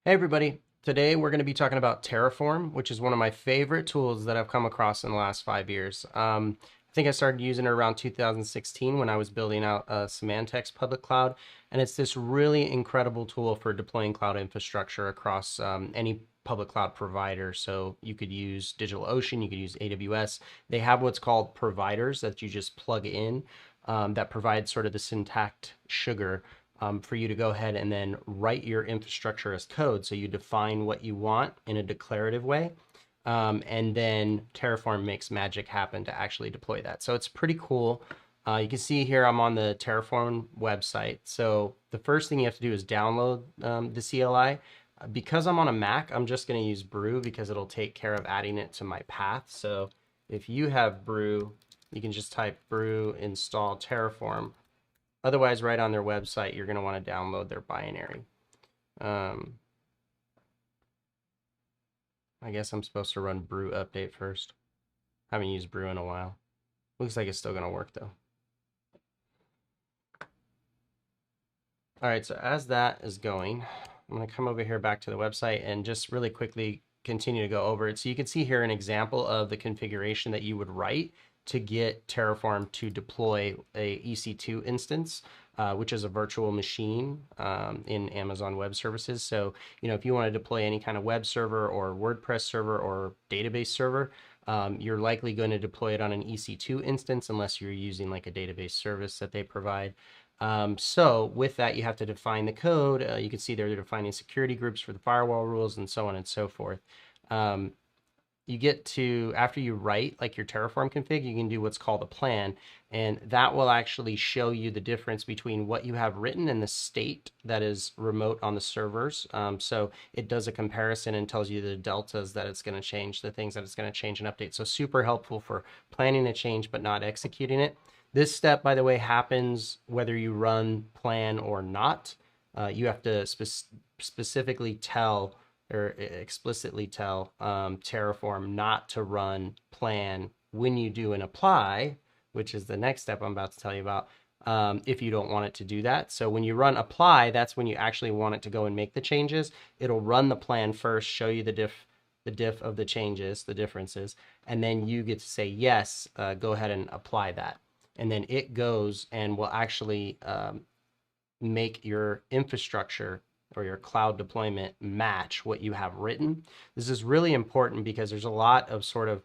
Hey everybody, today we're going to be talking about Terraform, which is one of my favorite tools that I've come across in the last 5 years. I think I started using it around 2016 when I was building out a Symantec's public cloud, and it's this really incredible tool for deploying cloud infrastructure across any public cloud provider. So you could use DigitalOcean, you could use AWS. They have what's called providers that you just plug in that provide sort of the syntactic sugar for you to go ahead and then write your infrastructure as code. So you define what you want in a declarative way. And then Terraform makes magic happen to actually deploy that. So it's pretty cool. You can see here I'm on the Terraform website. So the first thing you have to do is download the CLI. Because I'm on a Mac, I'm just going to use Brew because it'll take care of adding it to my path. So if you have Brew, you can just type Brew install Terraform. Otherwise, right on their website, you're going to want to download their binary. I guess I'm supposed to run brew update first. Haven't used brew in a while. Looks like it's still going to work though. All right, so as that is going, I'm going to come over here back to the website and just really quickly continue to go over it. So you can see here an example of the configuration that you would write to get Terraform to deploy a EC2 instance, which is a virtual machine in Amazon Web Services. So, if you want to deploy any kind of web server or WordPress server or database server, you're likely going to deploy it on an EC2 instance unless you're using like a database service that they provide. So with that, you have to define the code. You can see they're defining security groups for the firewall rules and so on and so forth. You get to, after you write like your Terraform config, you can do what's called a plan, and that will actually show you the difference between what you have written and the state that is remote on the servers. So it does a comparison and tells you the deltas that it's going to change, the things that it's going to change and update. So super helpful for planning a change but not executing it. This step, by the way, happens whether you run plan or not. You have to specifically tell or explicitly tell Terraform not to run plan when you do an apply, which is the next step I'm about to tell you about, if you don't want it to do that. So when you run apply, that's when you actually want it to go and make the changes. It'll run the plan first, show you the diff of the changes, the differences, and then you get to say, yes, go ahead and apply that. And then it goes and will actually make your infrastructure or your cloud deployment match what you have written. This is really important because there's a lot of sort of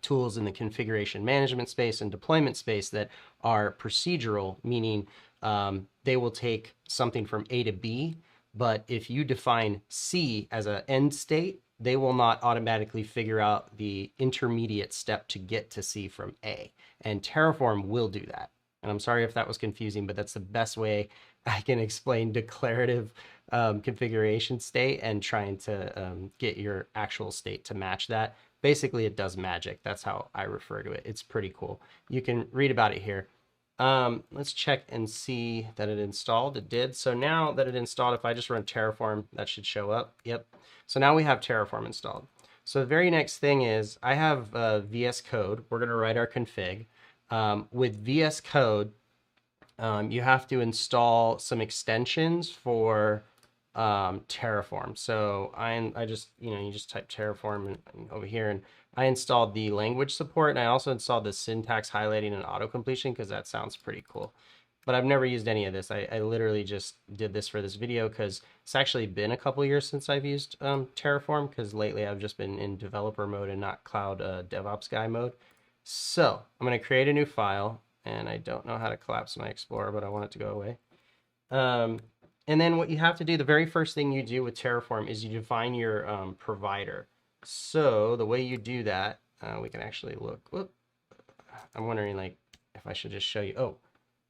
tools in the configuration management space and deployment space that are procedural, meaning they will take something from A to B, but if you define C as an end state, they will not automatically figure out the intermediate step to get to C from A. And Terraform will do that. And I'm sorry if that was confusing, but that's the best way I can explain declarative configuration state and trying to get your actual state to match that. Basically, it does magic. That's how I refer to it. It's pretty cool. You can read about it here. Let's check and see that it installed. It did. So now that it installed, if I just run Terraform, that should show up. Yep. So now we have Terraform installed. So the very next thing is I have VS Code. We're going to write our config. With VS Code, you have to install some extensions for Terraform. So I just, you just type Terraform over here, and I installed the language support, and I also installed the syntax highlighting and auto completion because that sounds pretty cool. But I've never used any of this. I literally just did this for this video because it's actually been a couple years since I've used Terraform, because lately I've just been in developer mode and not cloud DevOps guy mode. So I'm going to create a new file, and I don't know how to collapse my Explorer, but I want it to go away. And then what you have to do, the very first thing you do with Terraform is you define your provider. So the way you do that, we can actually look. Whoop, I'm wondering like if I should just show you. Oh,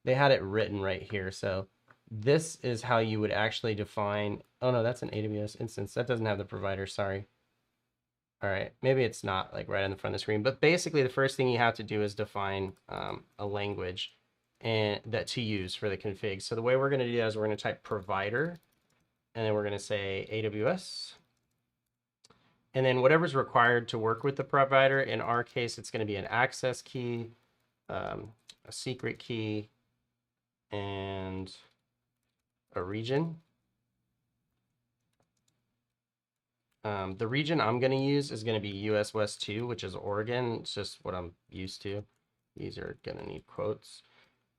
they had it written right here. So this is how you would actually define. Oh no, that's an AWS instance. That doesn't have the provider. Sorry. All right, maybe it's not like right on the front of the screen, but basically the first thing you have to do is define a language and that to use for the config. So the way we're going to do that is we're going to type provider, and then we're going to say AWS, and then whatever's required to work with the provider. In our case, it's going to be an access key, a secret key, and a region. The region I'm going to use is going to be US West 2, which is Oregon. It's just what I'm used to. These are going to need quotes.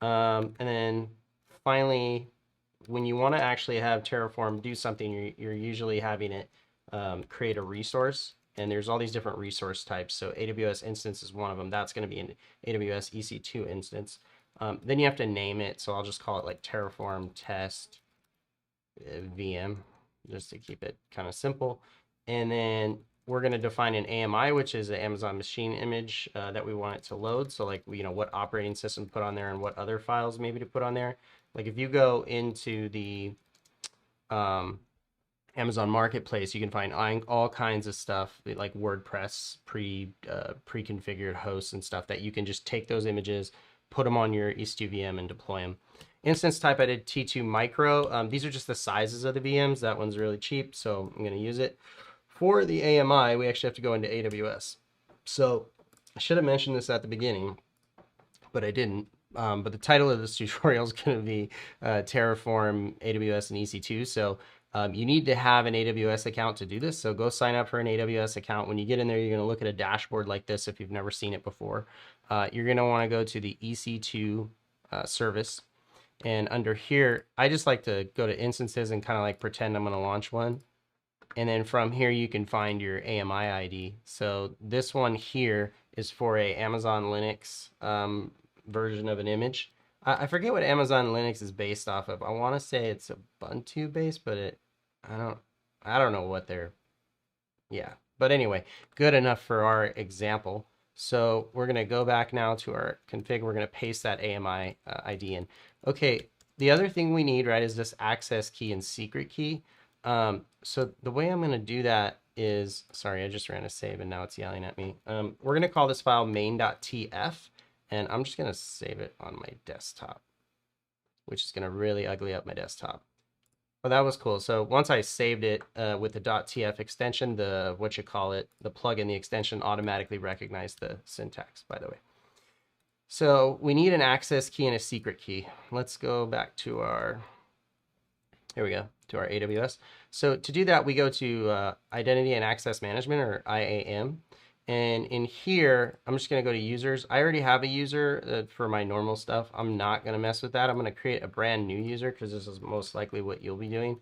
And then finally, when you want to actually have Terraform do something, you're usually having it create a resource. And there's all these different resource types. So AWS instance is one of them. That's going to be an AWS EC2 instance. Then you have to name it. So I'll just call it like Terraform test VM, just to keep it kind of simple. And then we're going to define an AMI, which is an Amazon machine image that we want it to load. So like, what operating system to put on there and what other files maybe to put on there. Like if you go into the Amazon Marketplace, you can find all kinds of stuff like WordPress pre-configured hosts and stuff that you can just take those images, put them on your EC2 VM and deploy them. Instance type, I did T2 micro. These are just the sizes of the VMs. That one's really cheap, so I'm going to use it. For the AMI, we actually have to go into AWS. So I should have mentioned this at the beginning, but I didn't. But the title of this tutorial is going to be Terraform, AWS, and EC2. So you need to have an AWS account to do this. So go sign up for an AWS account. When you get in there, you're going to look at a dashboard like this if you've never seen it before. You're going to want to go to the EC2 service. And under here, I just like to go to instances and kind of like pretend I'm going to launch one. And then from here, you can find your AMI ID. So this one here is for a Amazon Linux version of an image. I forget what Amazon Linux is based off of. I want to say it's Ubuntu based, but I don't know what they're, yeah. But anyway, good enough for our example. So we're going to go back now to our config. We're going to paste that AMI ID in. Okay, the other thing we need, right, is this access key and secret key. So the way I'm going to do that is, sorry, I just ran a save and now it's yelling at me. We're going to call this file main.tf, and I'm just going to save it on my desktop, which is going to really ugly up my desktop. Oh, that was cool. So once I saved it with the .tf extension, the plugin, the extension automatically recognized the syntax, by the way. So we need an access key and a secret key. Let's go back to our, here we go, to our AWS. So to do that, we go to Identity and Access Management, or IAM. And in here, I'm just going to go to users. I already have a user for my normal stuff. I'm not going to mess with that. I'm going to create a brand new user because this is most likely what you'll be doing.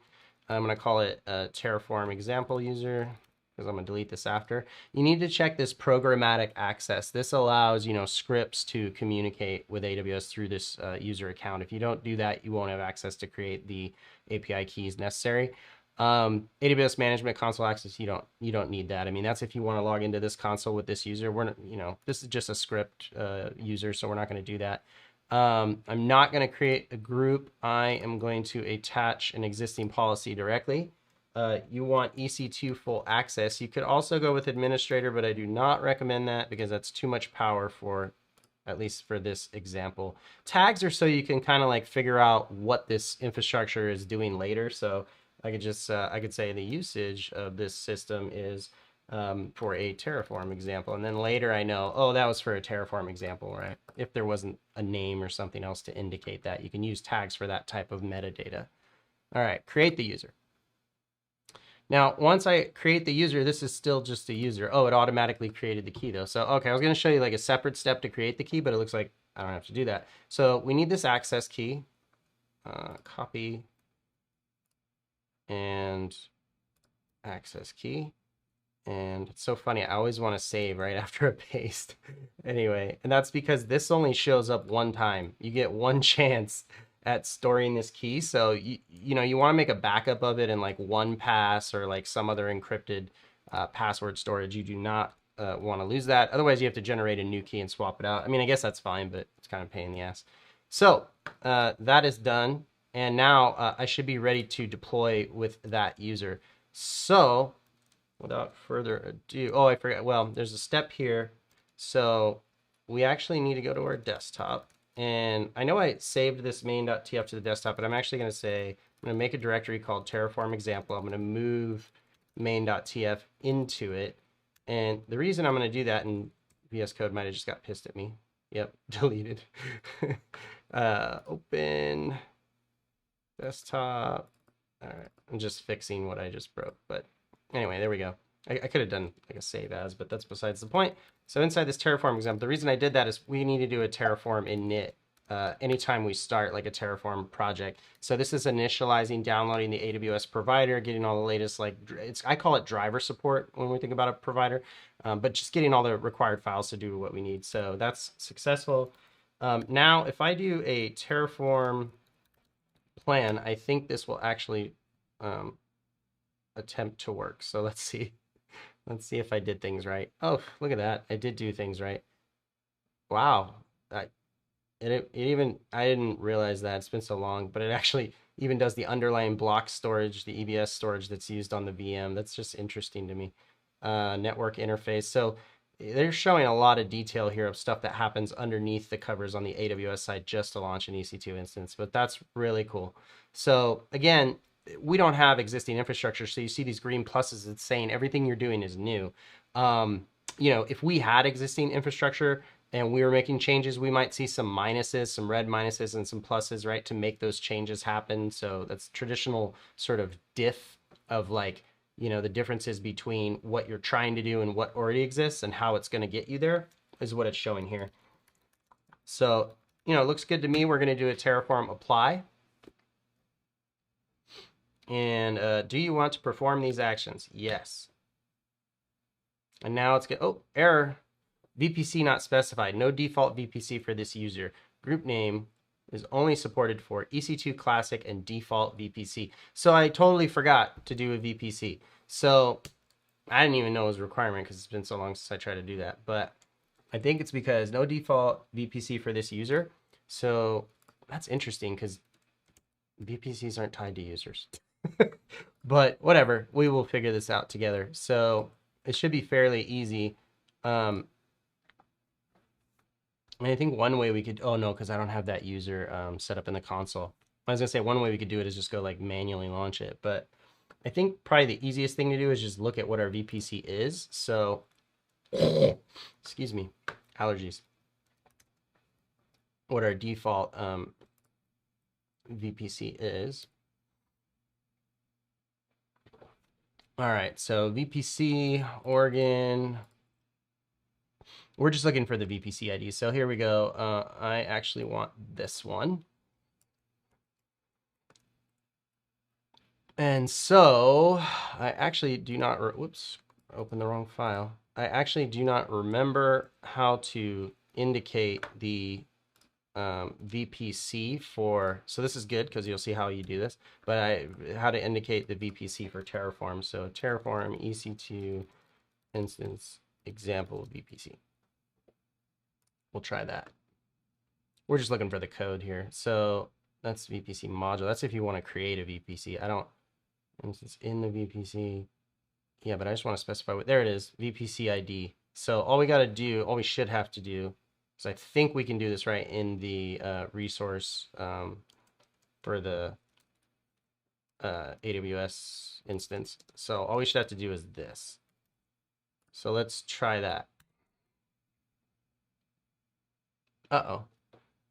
I'm going to call it a Terraform example user because I'm going to delete this after. You need to check this programmatic access. This allows, scripts to communicate with AWS through this user account. If you don't do that, you won't have access to create the API keys necessary. AWS management console access, you don't need that. I mean, that's if you want to log into this console with this user. We're not, this is just a script user, so we're not going to do that. I'm not going to create a group. I am going to attach an existing policy directly. You want EC2 full access. You could also go with administrator, but I do not recommend that because that's too much power for, at least for this example. Tags are so you can kind of like figure out what this infrastructure is doing later. So I could just, I could say the usage of this system is for a Terraform example. And then later I know, oh, that was for a Terraform example, right? If there wasn't a name or something else to indicate that, you can use tags for that type of metadata. All right, create the user. Now, once I create the user, this is still just a user. Oh, it automatically created the key though. So, okay, I was gonna show you like a separate step to create the key, but it looks like I don't have to do that. So we need this access key, copy and access key. And it's so funny, I always want to save right after a paste. Anyway, and that's because this only shows up one time. You get one chance at storing this key. So you want to make a backup of it in like 1Pass or like some other encrypted password storage. You do not want to lose that. Otherwise, you have to generate a new key and swap it out. I mean, I guess that's fine, but it's kind of a pain in the ass. So that is done. And now I should be ready to deploy with that user. So without further ado, oh, I forgot. Well, there's a step here. So we actually need to go to our desktop. And I know I saved this main.tf to the desktop, but I'm actually going to say, I'm going to make a directory called Terraform example. I'm going to move main.tf into it. And the reason I'm going to do that, and VS Code might have just got pissed at me. Yep, deleted. Open desktop. All right, I'm just fixing what I just broke, but Anyway, there we go. I could have done like a save as, but that's besides the point. So inside this Terraform example, the reason I did that is we need to do a Terraform init anytime we start like a Terraform project. So this is initializing, downloading the AWS provider, getting all the latest, like I call it driver support when we think about a provider, but just getting all the required files to do what we need. So that's successful. Now, if I do a Terraform plan, I think this will actually attempt to work. So let's see. Let's see if I did things right. Oh, look at that. I did do things right. Wow. It even, I didn't realize that. It's been so long, but it actually even does the underlying block storage, the EBS storage that's used on the VM. That's just interesting to me. Network interface. So they're showing a lot of detail here of stuff that happens underneath the covers on the AWS side just to launch an EC2 instance, but that's really cool. So again, we don't have existing infrastructure, so you see these green pluses. It's saying everything you're doing is new. If we had existing infrastructure and we were making changes, we might see some minuses, some red minuses and some pluses, right, to make those changes happen. So that's traditional sort of diff of like, the differences between what you're trying to do and what already exists and how it's going to get you there is what it's showing here. So, it looks good to me. We're going to do a Terraform Apply. And do you want to perform these actions? Yes. And now let's get, error. VPC not specified. No default VPC for this user. Group name is only supported for EC2 Classic and default VPC. So I totally forgot to do a VPC. So I didn't even know it was a requirement because it's been so long since I tried to do that. But I think it's because no default VPC for this user. So that's interesting because VPCs aren't tied to users. But whatever, we will figure this out together. So it should be fairly easy. And I think one way we could, oh no, because I don't have that user set up in the console. I was gonna say one way we could do it is just go like manually launch it, but I think probably the easiest thing to do is just look at what our VPC is. So, excuse me, allergies. What our default VPC is. All right, so VPC, Oregon. We're just looking for the VPC ID. So here we go. I actually want this one. And so I actually do not, whoops, open the wrong file. I actually do not remember how to indicate the VPC for, so this is good because you'll see how you do this, but how to indicate the VPC for Terraform. So Terraform EC2 instance example VPC. We'll try that. We're just looking for the code here. So that's VPC module. That's if you want to create a VPC. I don't, instance in the VPC. Yeah, but I just want to specify what, there it is, VPC ID. So all we got to do, all we should have to do, so I think we can do this right in the resource for the AWS instance. So all we should have to do is this. So let's try that. Uh-oh.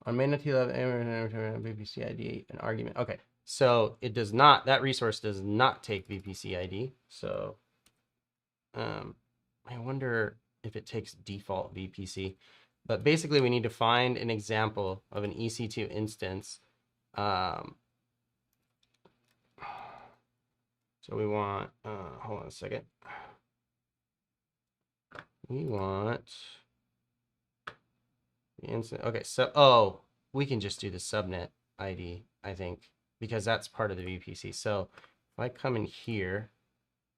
On mainnet level, VPC ID, an argument. Okay, so it does not, that resource does not take VPC ID. So I wonder if it takes default VPC. But basically, we need to find an example of an EC2 instance. So we want, hold on a second. We want the instance. Okay, so, we can just do the subnet ID, I think, because that's part of the VPC. So if I come in here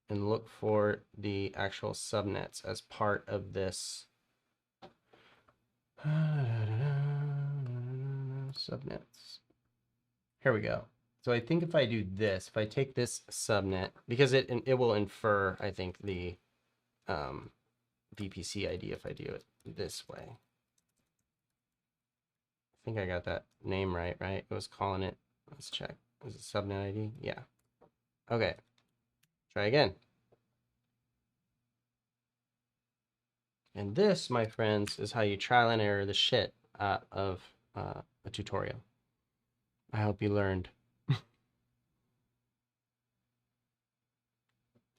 and look for the actual subnets as part of this, subnets. Here we go. So I think if I do this, if I take this subnet, because it will infer, I think, the VPC ID if I do it this way. I think I got that name right? It was calling it, let's check. Is it subnet ID? Yeah. Okay. Try again. And this, my friends, is how you trial and error the shit out of a tutorial. I hope you learned.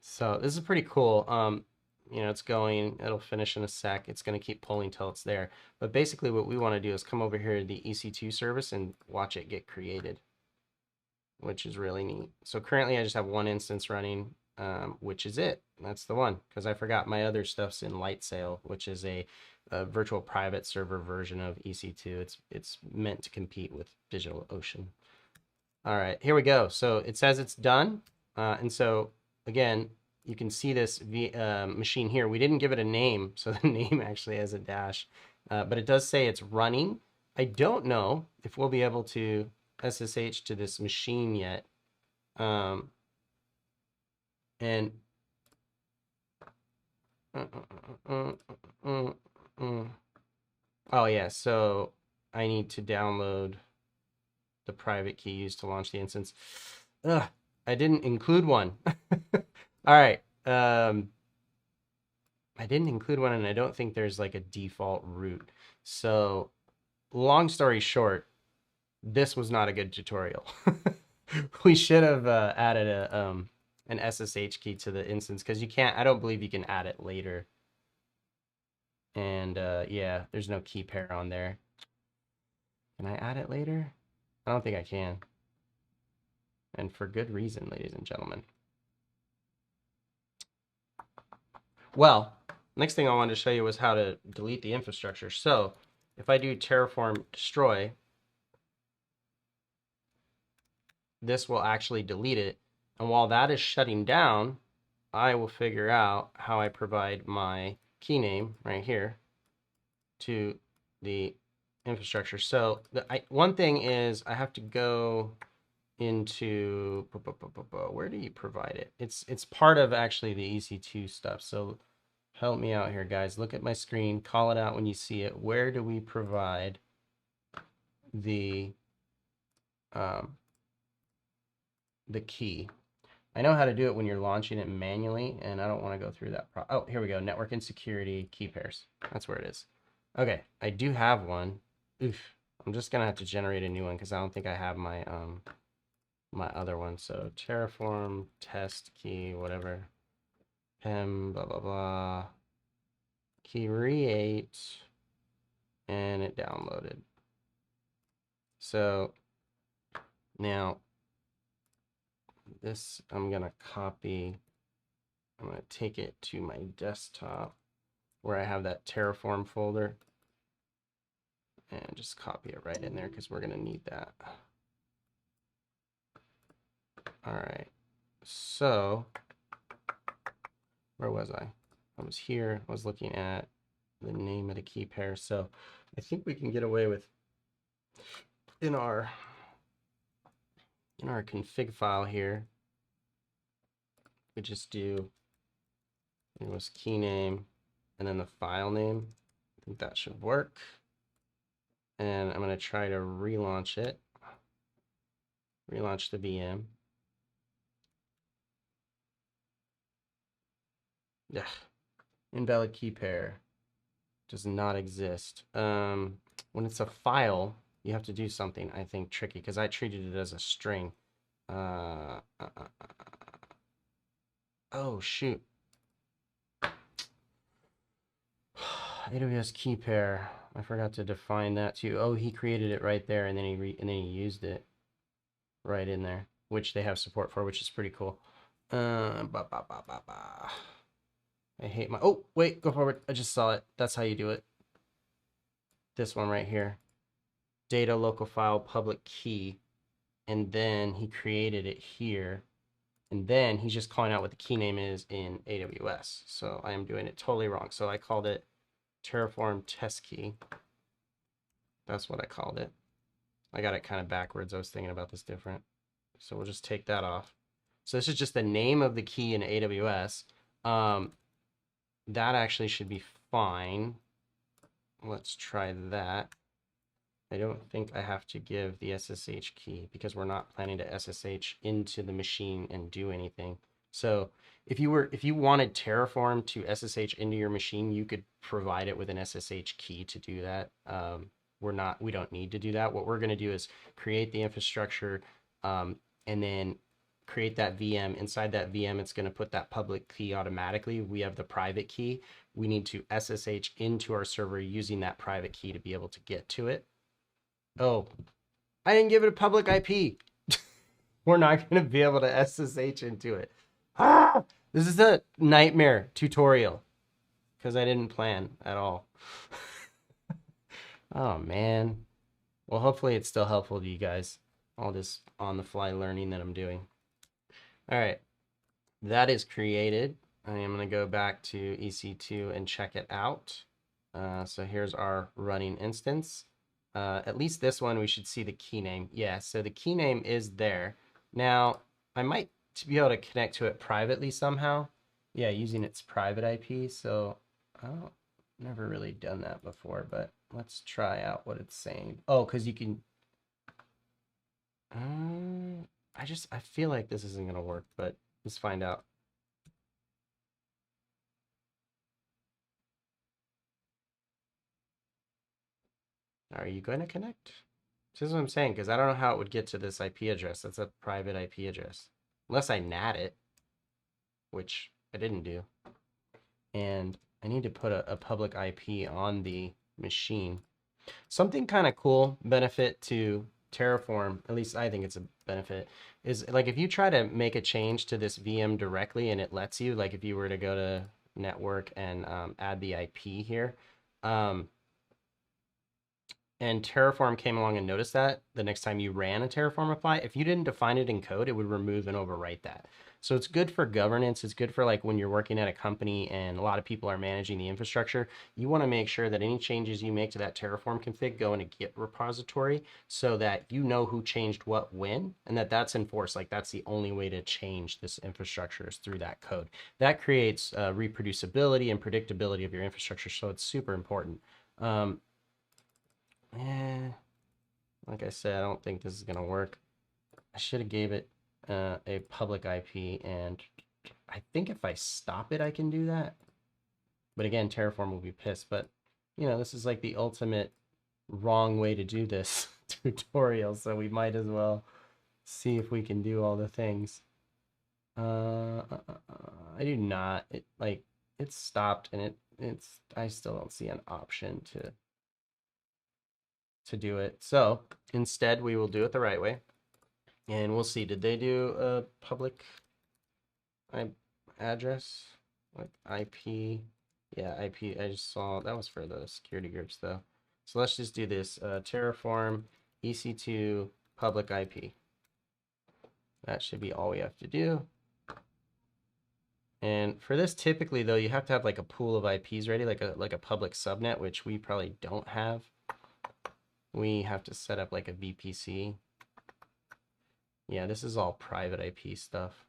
So this is pretty cool. You know, it's going, it'll finish in a sec. It's going to keep pulling till it's there. But basically what we want to do is come over here to the EC2 service and watch it get created, which is really neat. So currently I just have one instance running, which is it. That's the one, because I forgot my other stuff's in Lightsail, which is a virtual private server version of EC2. It's meant to compete with DigitalOcean. All right, here we go. So it says it's done. And so again, you can see this machine here. We didn't give it a name, so the name actually has a dash, but it does say it's running. I don't know if we'll be able to SSH to this machine yet. And oh yeah, so I need to download the private key used to launch the instance. Ugh, I didn't include one. All right. I didn't include one, and I don't think there's like a default route. So long story short, this was not a good tutorial. We should have added an SSH key to the instance, because you can't, I don't believe you can add it later. And yeah, there's no key pair on there. Can I add it later? I don't think I can. And for good reason, ladies and gentlemen. Well, next thing I wanted to show you was how to delete the infrastructure. So if I do Terraform destroy, this will actually delete it. And while that is shutting down, I will figure out how I provide my key name right here to the infrastructure. So one thing is I have to go into, where do you provide it? It's part of actually the EC2 stuff. So help me out here, guys. Look at my screen, call it out when you see it. Where do we provide the key? I know how to do it when you're launching it manually, and I don't want to go through that. Oh, here we go. Network and security key pairs. That's where it is. Okay, I do have one. Oof. I'm just gonna have to generate a new one because I don't think I have my my other one. So Terraform test key, whatever. Pem blah blah blah. Key create, and it downloaded. So now this I'm gonna copy. I'm gonna take it to my desktop where I have that Terraform folder, and just copy it right in there because we're gonna need that. All right, so where was I? I was here. I was looking at the name of the key pair. So I think we can get away with in our config file here. We just do, it was key name and then the file name. I think that should work. And I'm going to try to relaunch it. Relaunch the VM. Yeah, invalid key pair does not exist. When it's a file, you have to do something, I think, tricky, because I treated it as a string. Oh, shoot. AWS key pair. I forgot to define that too. Oh, he created it right there, and then he used it right in there, which they have support for, which is pretty cool. I hate my. Oh, wait, go forward. I just saw it. That's how you do it. This one right here. Data local file public key, and then he created it here, and then he's just calling out what the key name is in AWS. So I am doing it totally wrong. So I called it Terraform test key. That's what I called it. I got it kind of backwards. I was thinking about this different. So we'll just take that off. So this is just the name of the key in AWS. That actually should be fine. Let's try that. I don't think I have to give the SSH key because we're not planning to SSH into the machine and do anything. So if you wanted Terraform to SSH into your machine, you could provide it with an SSH key to do that. We don't need to do that. What we're going to do is create the infrastructure, and then create that VM. Inside that VM, it's going to put that public key automatically. We have the private key. We need to SSH into our server using that private key to be able to get to it. Oh, I didn't give it a public IP. We're not going to be able to SSH into it. Ah, this is a nightmare tutorial because I didn't plan at all. Oh, man. Well, hopefully it's still helpful to you guys. All this on-the-fly learning that I'm doing. All right. That is created. I am going to go back to EC2 and check it out. So here's our running instance. At least this one, we should see the key name. Yeah, so the key name is there. Now, I might be able to connect to it privately somehow. Yeah, using its private IP. So I've never really done that before, but let's try out what it's saying. Oh, because you can... I feel like this isn't going to work, but let's find out. Are you going to connect? This is what I'm saying, because I don't know how it would get to this IP address. That's a private IP address. Unless I NAT it, which I didn't do. And I need to put a public IP on the machine. Something kind of cool benefit to Terraform, at least I think it's a benefit, is like if you try to make a change to this VM directly and it lets you, like if you were to go to network and add the IP here, and Terraform came along and noticed that the next time you ran a Terraform apply, if you didn't define it in code, it would remove and overwrite that. So it's good for governance. It's good for like when you're working at a company and a lot of people are managing the infrastructure. You want to make sure that any changes you make to that Terraform config go in a Git repository so that you know who changed what when, and that's enforced. Like that's the only way to change this infrastructure is through that code. That creates reproducibility and predictability of your infrastructure. So it's super important. Like I said, I don't think this is gonna work. I should have gave it a public IP, and I think if I stop it, I can do that. But again, Terraform will be pissed. But you know, this is like the ultimate wrong way to do this tutorial, so we might as well see if we can do all the things. I do not. It's stopped, and I still don't see an option to do it. So instead, we will do it the right way. And we'll see. Did they do a public address? Like IP? Yeah, IP. I just saw that was for the security groups though. So let's just do this. Terraform EC2 public IP. That should be all we have to do. And for this, typically though, you have to have like a pool of IPs ready, like a public subnet, which we probably don't have. We have to set up like a VPC. Yeah, this is all private IP stuff.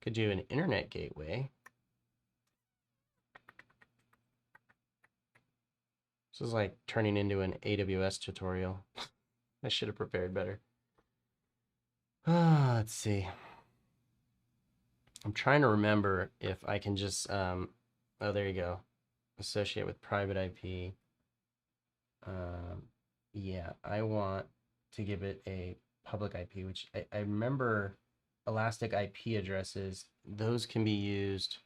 Could do an internet gateway. This is like turning into an AWS tutorial. I should have prepared better. Let's see. I'm trying to remember if I can just, oh, there you go. Associate with private IP. Yeah, I want to give it a public IP, which I remember Elastic IP addresses, those can be used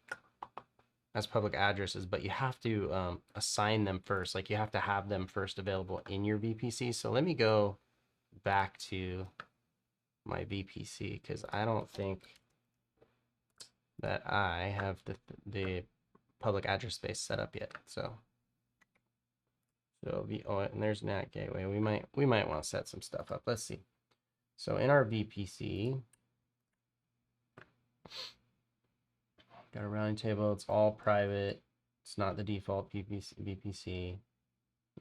as public addresses, but you have to assign them first. Like you have to have them first available in your VPC. So let me go back to my VPC because I don't think that I have the public address space set up yet. So and there's NAT gateway. We might want to set some stuff up. Let's see. So in our VPC, got a routing table. It's all private. It's not the default VPC.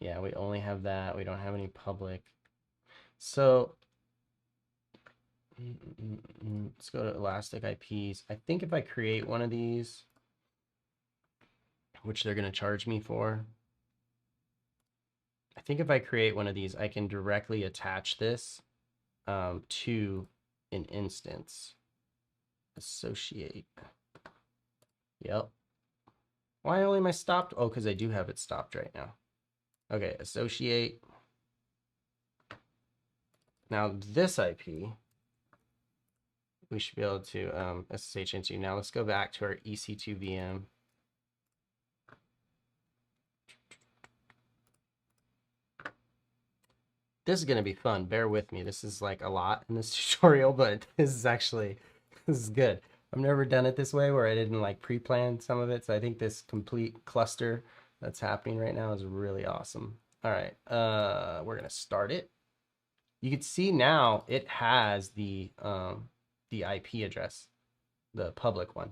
Yeah, we only have that. We don't have any public. So let's go to Elastic IPs. I think if I create one of these, which they're going to charge me for, I think if I create one of these, I can directly attach this to an instance. Associate. Yep. Why only am I stopped? Oh, because I do have it stopped right now. Okay, associate. Now this IP we should be able to SSH into. Now let's go back to our EC2 VM. This is going to be fun. Bear with me. This is like a lot in this tutorial, but this is good. I've never done it this way where I didn't like pre-plan some of it. So I think this complete cluster that's happening right now is really awesome. All right, we're going to start it. You can see now it has the IP address, the public one.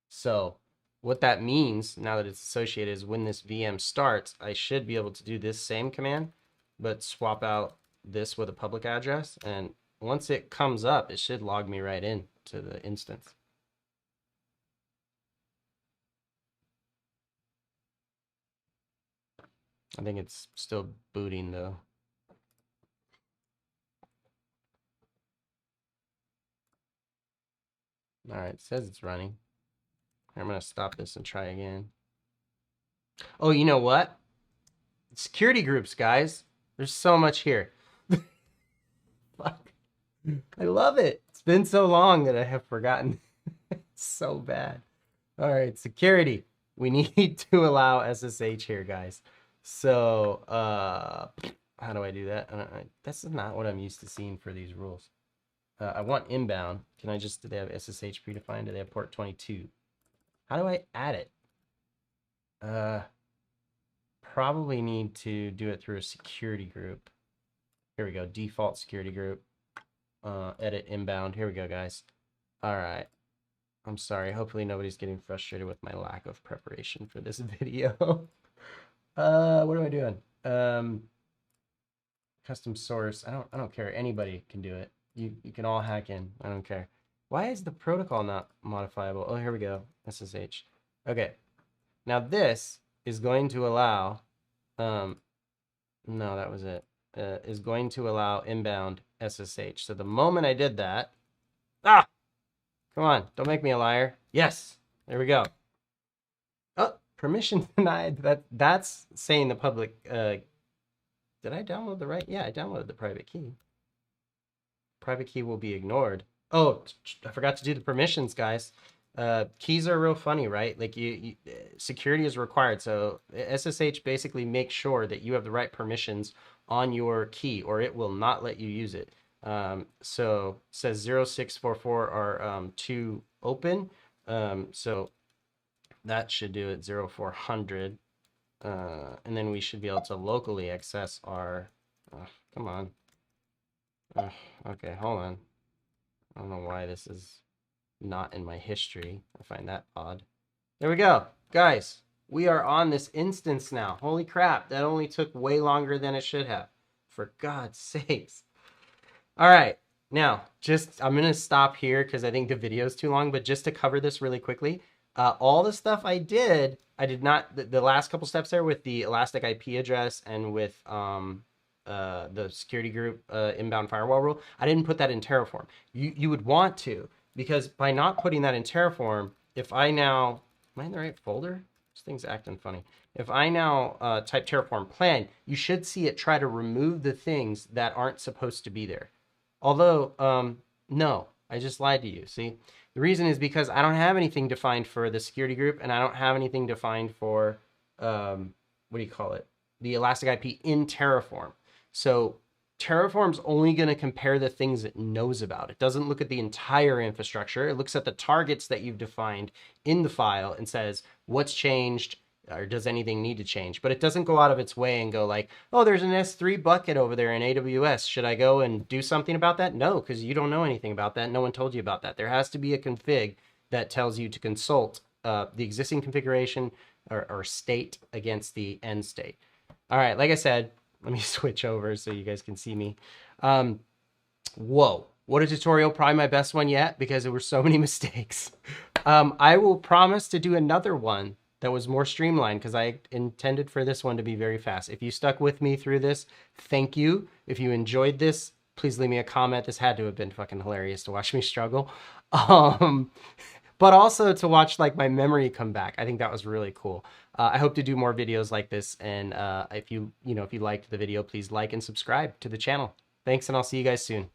So what that means now that it's associated is when this VM starts, I should be able to do this same command, but swap out this with a public address. And once it comes up, it should log me right in to the instance. I think it's still booting though. All right, it says it's running. I'm gonna stop this and try again. Oh, you know what? Security groups, guys. There's so much here. Fuck. I love it. It's been so long that I have forgotten. It's so bad. All right, security. We need to allow SSH here, guys. So, how do I do that? That's not what I'm used to seeing for these rules. I want inbound. Can I just, do they have SSH predefined? Do they have port 22? How do I add it? Probably need to do it through a security group. Here we go, default security group. Edit inbound. Here we go, guys. All right. I'm sorry. Hopefully nobody's getting frustrated with my lack of preparation for this video. What am I doing? Custom source. I don't care. Anybody can do it. You can all hack in. I don't care. Why is the protocol not modifiable? Oh, here we go. SSH. Okay. Now this is going to allow, no, that was it. Is going to allow inbound SSH. So the moment I did that, come on, don't make me a liar. Yes, there we go. Oh, permission denied. That's saying the public. Did I download the right? Yeah, I downloaded the private key. Private key will be ignored. Oh, I forgot to do the permissions, guys. Keys are real funny, right? Like security is required. So SSH basically makes sure that you have the right permissions on your key or it will not let you use it. So it says 0644 are to open. So that should do it 0400. And then we should be able to locally access our, come on. Okay, hold on. I don't know why this is not in my history. I find that odd. There we go. Guys, we are on this instance now. Holy crap, that only took way longer than it should have. For God's sakes. All right, now, I'm going to stop here because I think the video is too long, but just to cover this really quickly, all the stuff I did not, the last couple steps there with the elastic IP address and with the security group inbound firewall rule, I didn't put that in Terraform. You would want to, because by not putting that in Terraform, if I now, am I in the right folder? This thing's acting funny. If I now type Terraform plan, you should see it try to remove the things that aren't supposed to be there. Although, no, I just lied to you. See, the reason is because I don't have anything defined for the security group, and I don't have anything defined for, what do you call it? The elastic IP in Terraform. So Terraform's only going to compare the things it knows about. It doesn't look at the entire infrastructure. It looks at the targets that you've defined in the file and says, what's changed, or does anything need to change? But it doesn't go out of its way and go like, oh, there's an S3 bucket over there in AWS. Should I go and do something about that? No, because you don't know anything about that. No one told you about that. There has to be a config that tells you to consult the existing configuration or state against the end state. All right, like I said, let me switch over so you guys can see me. Whoa, what a tutorial. Probably my best one yet because there were so many mistakes. I will promise to do another one that was more streamlined because I intended for this one to be very fast. If you stuck with me through this, thank you. If you enjoyed this, please leave me a comment. This had to have been fucking hilarious to watch me struggle. But also to watch like my memory come back. I think that was really cool. I hope to do more videos like this. And if you liked the video, please like and subscribe to the channel. Thanks, and I'll see you guys soon.